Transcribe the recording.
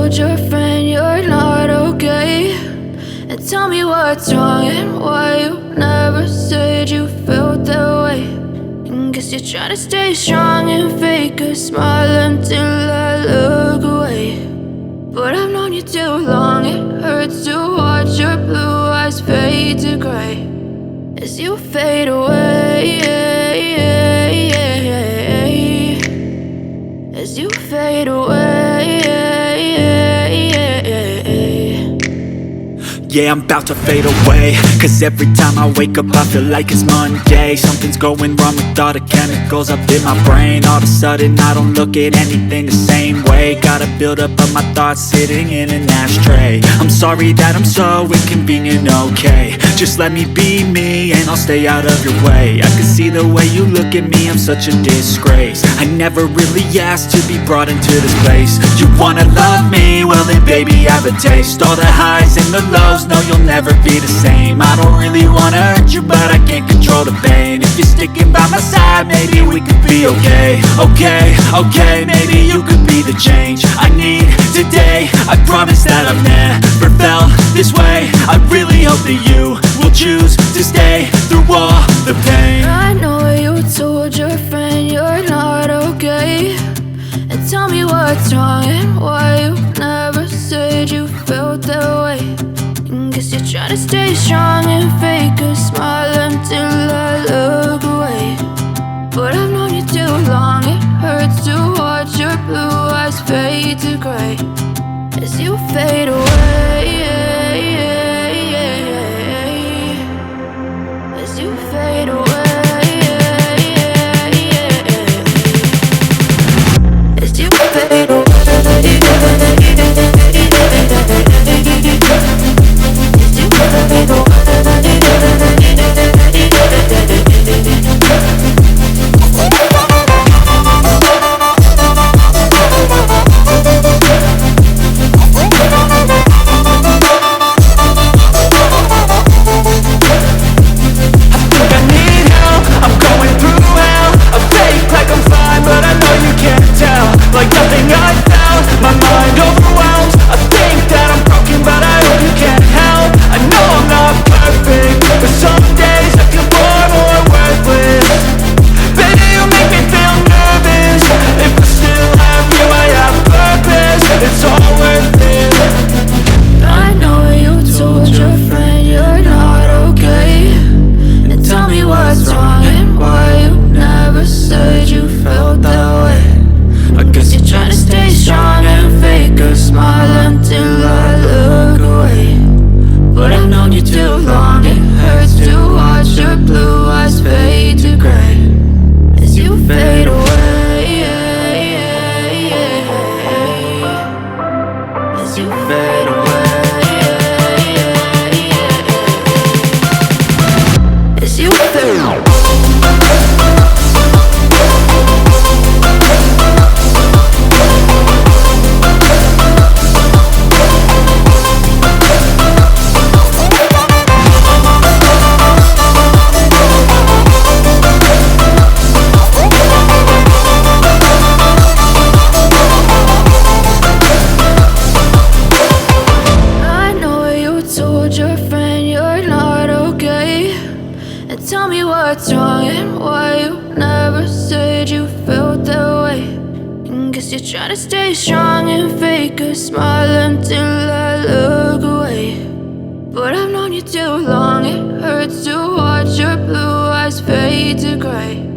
told your friend you're not okay? And tell me what's wrong and why you never said you felt that way. And guess you're trying to stay strong and fake a smile until I look away. But I've known you too long, it hurts to watch your blue eyes fade to gray as you fade away, as you fade away. Yeah, I'm about to fade away, cause every time I wake up I feel like it's Monday. Something's going wrong with all the chemicals up in my brain. All of a sudden I don't look at anything the same way. Got a buildup of my thoughts sitting in an ashtray. I'm sorry that I'm so inconvenient, okay? Just let me be me and I'll stay out of your way. I can see the way you look at me, I'm such a disgrace. I never really asked to be brought into this place. You wanna love me? Well then baby have a taste. All the highs and the lows, no, you'll never be the same. I don't really wanna hurt you, but I can't control the pain. If you're sticking by my side, maybe we could be okay. Okay, maybe you could be the change I need today. I promise that I've never felt this way. I really hope that you will choose to stay through all the pain. I know you told your friend you're not okay. And tell me what's wrong and why you never said you felt that way. Guess you're trying to stay strong and fake a smile until I look away. But I've known you too long, it hurts to watch your blue eyes fade to gray as you fade away, as you fade away, as you fade away. Like nothing I found, my mind overwhelms. I think that I'm broken, but I hope you can't help. I know I'm not perfect, but some days I feel bored or worthless. Baby, you make me feel nervous. If I still have you, I have purpose. It's all worth it. I know you told your friend you're not okay. And tell me what's wrong and why you never said you felt that way. I guess you're trying to stay strong and fake a smile until I look away. But I've known you too long, it hurts to watch your blue eyes fade to gray as you fade away, as you fade away, as you fade away. Your friend you're not okay. And tell me what's wrong and why you never said you felt that way. And guess you're trying to stay strong and fake a smile until I look away. But I've known you too long, it hurts to watch your blue eyes fade to gray